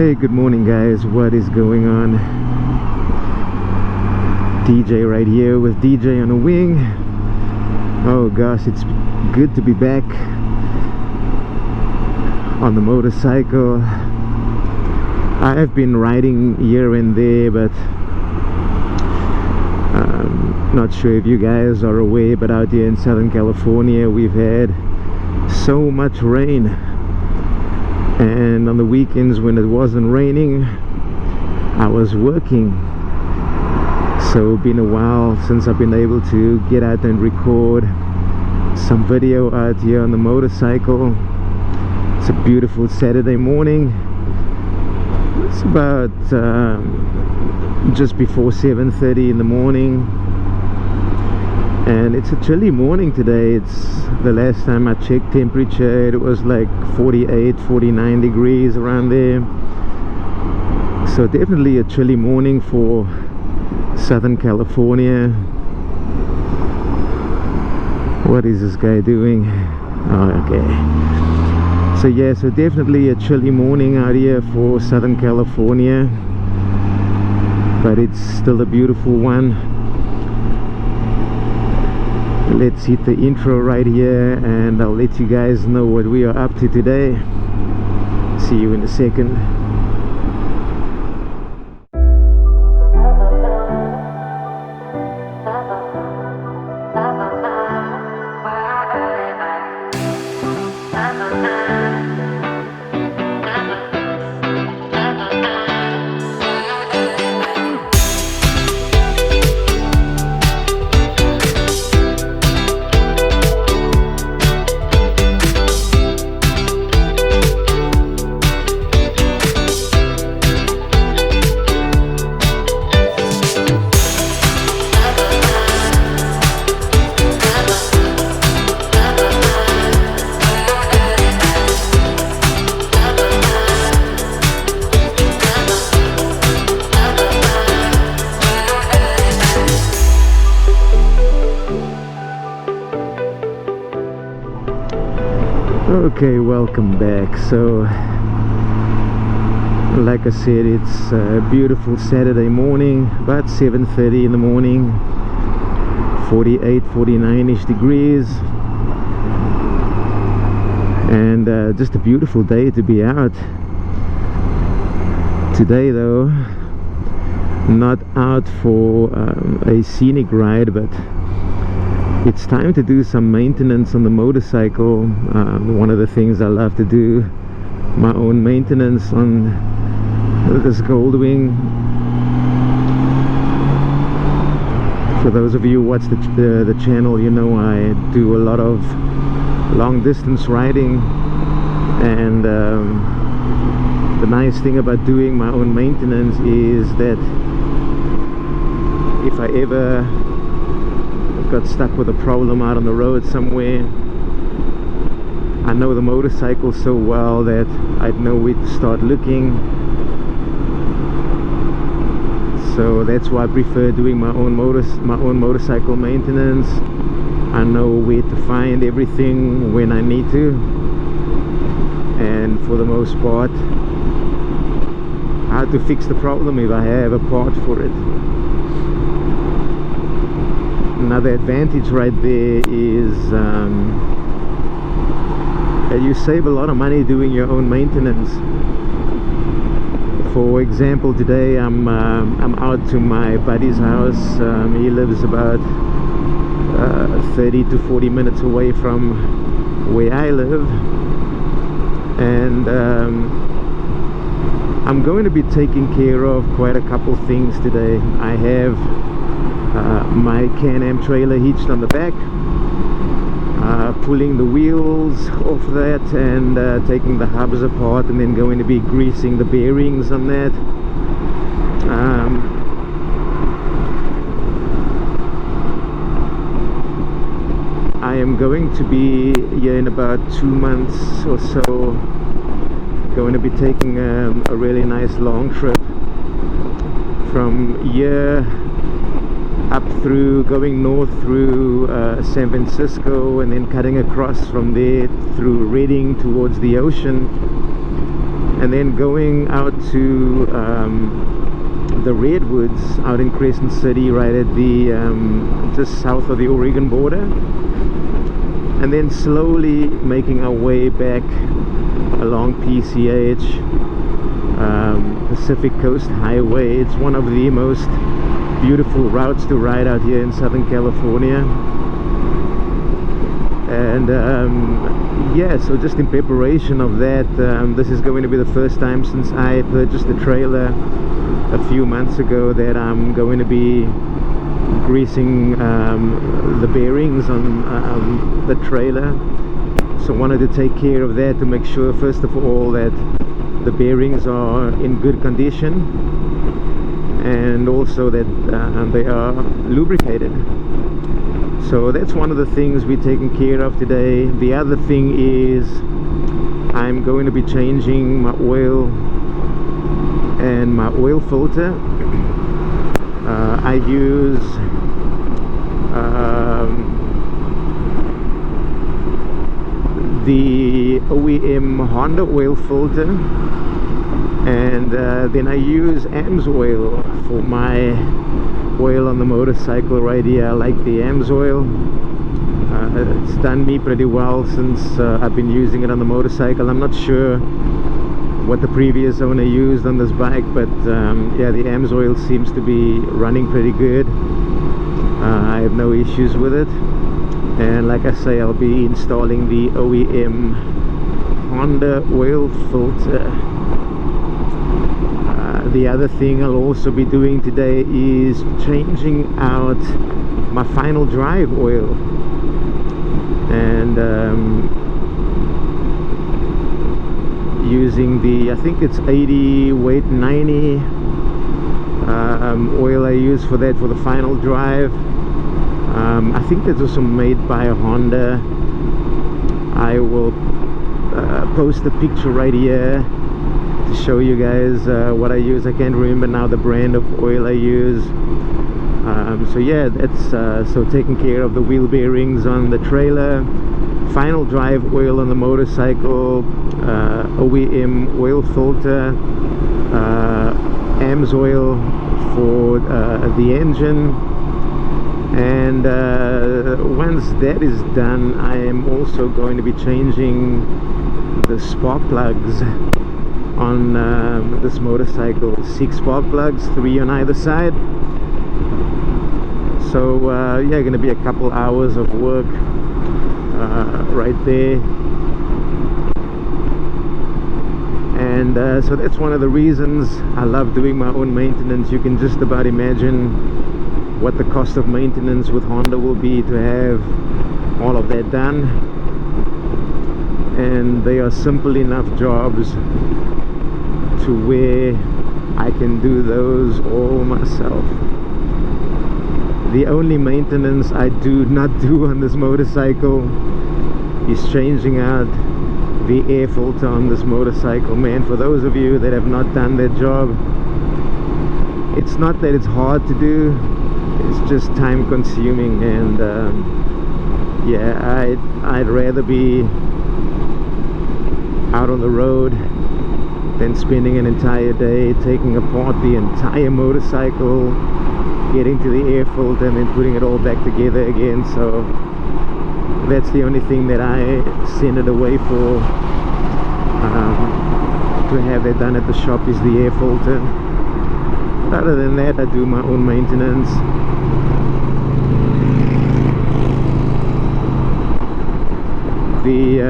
Hey, good morning guys, what is going on? DJ right here with DJ on a wing. Oh gosh, it's good to be back on the motorcycle. I have been riding here and there, but not sure if you guys are aware, but out here in Southern California we've had so much rain, and on the weekends when it wasn't raining I was working, so it's been a while since I've been able to get out and record some video out here on the motorcycle. It's a beautiful Saturday morning. It's about just before 7:30 in the morning, and it's a chilly morning today. It's the last time I checked temperature, it was like 48-49 degrees around there. So definitely a chilly morning for Southern California. What is this guy doing? Oh, okay. So yeah, so definitely a chilly morning out here for Southern California, but it's still a beautiful one. Let's hit the intro right here and I'll let you guys know what we are up to today. See you in a second. Okay, welcome back. So like I said, it's a beautiful Saturday morning, about 7:30 in the morning, 48-49ish degrees, and just a beautiful day to be out today. Though not out for a scenic ride, but it's time to do some maintenance on the motorcycle. One of the things I love to do, my own maintenance on this Goldwing. For those of you who watch the channel, you know I do a lot of long distance riding, and the nice thing about doing my own maintenance is that if I ever got stuck with a problem out on the road somewhere, I know the motorcycle so well that I'd know where to start looking. So that's why I prefer doing my own motorcycle maintenance. I know where to find everything when I need to, and for the most part how to fix the problem if I have a part for it. Another advantage right there is that you save a lot of money doing your own maintenance. For example, today I'm out to my buddy's house. He lives about 30 to 40 minutes away from where I live, and I'm going to be taking care of quite a couple things today. I have my Can Am trailer hitched on the back, pulling the wheels off that and taking the hubs apart, and then going to be greasing the bearings on that. I am going to be here in about 2 months or so, going to be taking a really nice long trip from here up through, going north through San Francisco, and then cutting across from there through Redding towards the ocean, and then going out to the Redwoods out in Crescent City, right at the just south of the Oregon border, and then slowly making our way back along PCH, Pacific Coast Highway. It's one of the most beautiful routes to ride out here in Southern California. And yeah, so just in preparation of that, this is going to be the first time since I purchased the trailer a few months ago that I'm going to be greasing the bearings on the trailer. So wanted to take care of that to make sure, first of all, that the bearings are in good condition, and also that they are lubricated. So that's one of the things we're taking care of today. The other thing is I'm going to be changing my oil and my oil filter. I use the OEM Honda oil filter, and then I use AMS oil for my oil on the motorcycle right here. I like the AMS oil. It's done me pretty well since I've been using it on the motorcycle. I'm not sure what the previous owner used on this bike, but yeah, the AMS oil seems to be running pretty good. I have no issues with it, and like I say, I'll be installing the OEM Honda oil filter. The other thing I'll also be doing today is changing out my final drive oil, and using the, I think it's 80 weight 90 oil I use for that, for the final drive. I think that's also made by Honda. I will post a picture right here to show you guys what I use. I can't remember now the brand of oil I use. So yeah, that's so taking care of the wheel bearings on the trailer, final drive oil on the motorcycle, OEM oil filter, AMS oil for the engine. And once that is done, I am also going to be changing the spark plugs on this motorcycle. 6 spark plugs, 3 on either side. So yeah, gonna be a couple hours of work right there. And so that's one of the reasons I love doing my own maintenance. You can just about imagine what the cost of maintenance with Honda will be to have all of that done, and they are simple enough jobs to where I can do those all myself. The only maintenance I do not do on this motorcycle is changing out the air filter on this motorcycle. Man, for those of you that have not done that job, it's not that it's hard to do, it's just time consuming. And yeah, I'd rather be out on the road than spending an entire day taking apart the entire motorcycle, getting to the air filter and then putting it all back together again. So that's the only thing that I send it away for, to have that done at the shop, is the air filter. But other than that, I do my own maintenance. The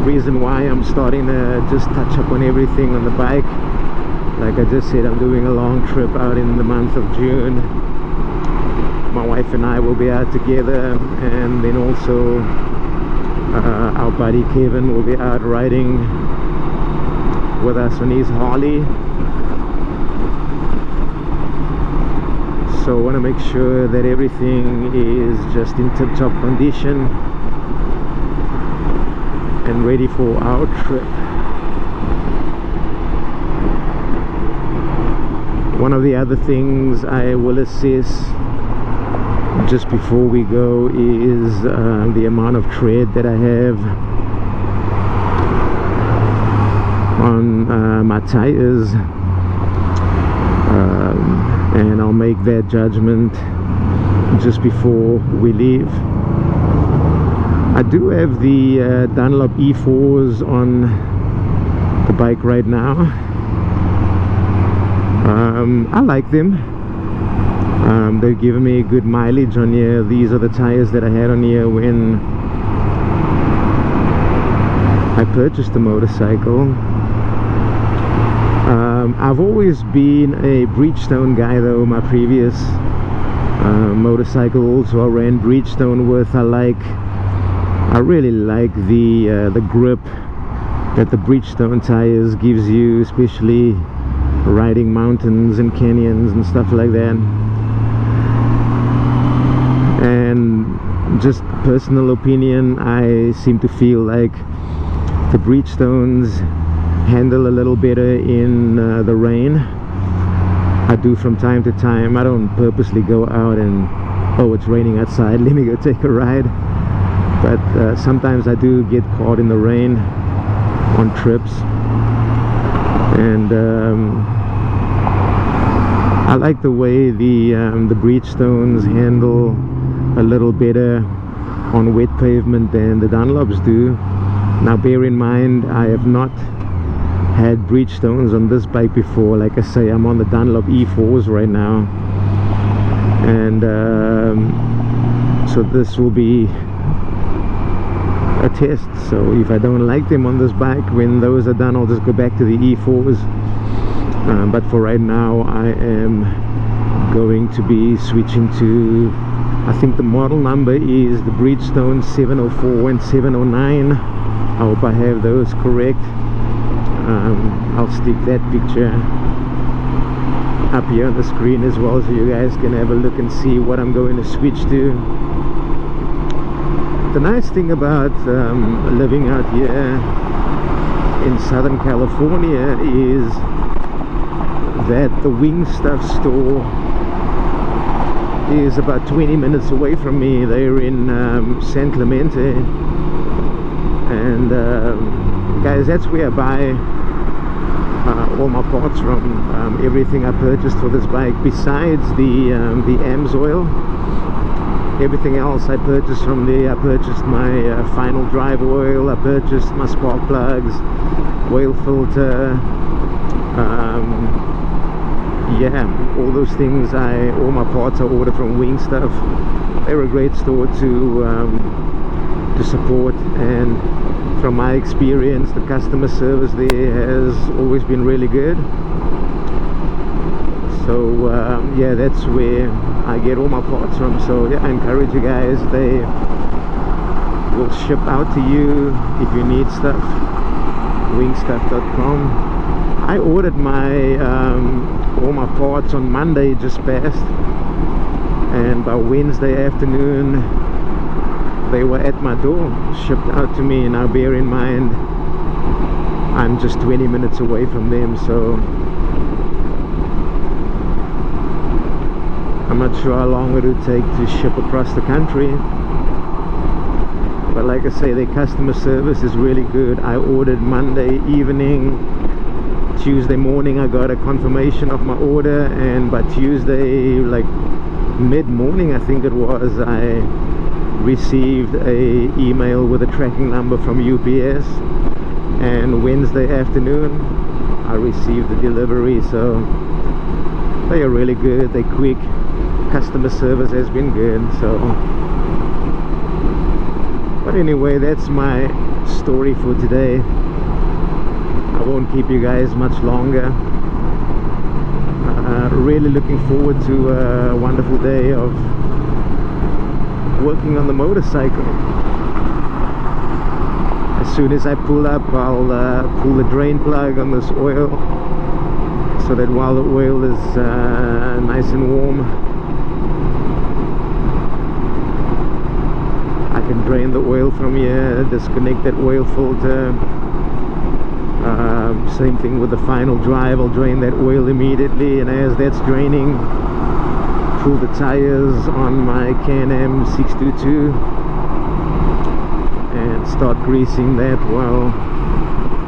reason why I'm starting to just touch up on everything on the bike, like I just said, I'm doing a long trip out in the month of June. My wife and I will be out together, and then also our buddy Kevin will be out riding with us on his Harley. So I want to make sure that everything is just in tip-top condition and ready for our trip. One of the other things I will assess just before we go is the amount of tread that I have on my tires, and I'll make that judgment just before we leave. I do have the Dunlop E4s on the bike right now. I like them. They've given me good mileage on here. These are the tires that I had on here when I purchased the motorcycle. I've always been a Bridgestone guy though. My previous motorcycle also I ran Bridgestone with. I really like the grip that the Bridgestone tires gives you, especially riding mountains and canyons and stuff like that. And just personal opinion, I seem to feel like the Bridgestones handle a little better in the rain. I do from time to time. I don't purposely go out and, oh, it's raining outside, let me go take a ride. But sometimes I do get caught in the rain on trips, and I like the way the Bridgestones handle a little better on wet pavement than the Dunlops do. Now bear in mind, I have not had Bridgestones on this bike before. Like I say, I'm on the Dunlop E4s right now, and so this will be a test. So if I don't like them on this bike, when those are done, I'll just go back to the E4s. But for right now, I am going to be switching to, I think the model number is the Bridgestone 704 and 709. I hope I have those correct. I'll stick that picture up here on the screen as well, so you guys can have a look and see what I'm going to switch to. The nice thing about living out here in Southern California is that the Wing Stuff store is about 20 minutes away from me. They're in San Clemente, and guys, that's where I buy all my parts from. Everything I purchased for this bike, besides the AMS oil, everything else I purchased from there. I purchased my final drive oil, I purchased my spark plugs, oil filter, yeah, all those things. All my parts I order from Wing Stuff. They're a great store to support, and from my experience, the customer service there has always been really good. So yeah, that's where I get all my parts from. So yeah, I encourage you guys, they will ship out to you if you need stuff. wingstuff.com. I ordered my all my parts on Monday just passed, and by Wednesday afternoon they were at my door, shipped out to me. Now bear in mind, I'm just 20 minutes away from them, so I'm not sure how long it would take to ship across the country. But like I say, their customer service is really good. I ordered Monday evening. Tuesday morning I got a confirmation of my order, and by Tuesday, like mid-morning I think it was, I received a email with a tracking number from UPS, and Wednesday afternoon I received the delivery. So they are really good, they're quick, customer service has been good. So but anyway, that's my story for today. I won't keep you guys much longer. Really looking forward to a wonderful day of working on the motorcycle. As soon as I pull up, I'll pull the drain plug on this oil, so that while the oil is nice and warm, I can drain the oil from here, disconnect that oil filter. Same thing with the final drive, I'll drain that oil immediately, and as that's draining, cool the tires on my Can Am 622 and start greasing that while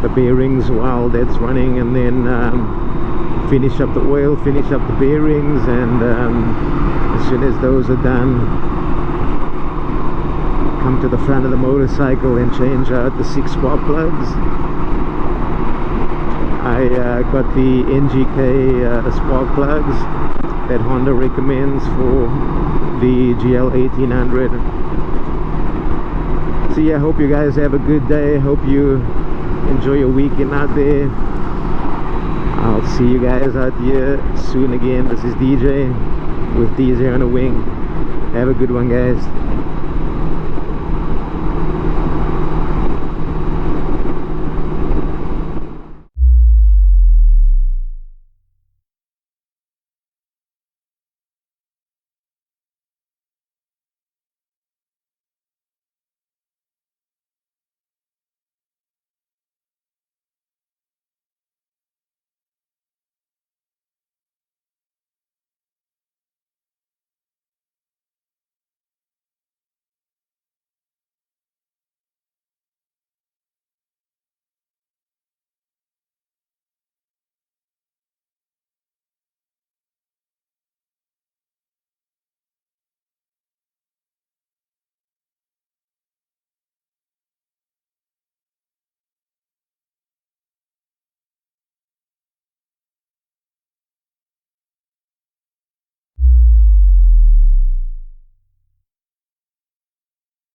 the bearings while that's running, and then finish up the oil, finish up the bearings, and as soon as those are done, come to the front of the motorcycle and change out the 6 spark plugs. I got the NGK spark plugs that Honda recommends for the GL 1800. So yeah, hope you guys have a good day. Hope you enjoy your weekend out there. I'll see you guys out here soon again. This is DJ with DJ on a Wing. Have a good one, guys.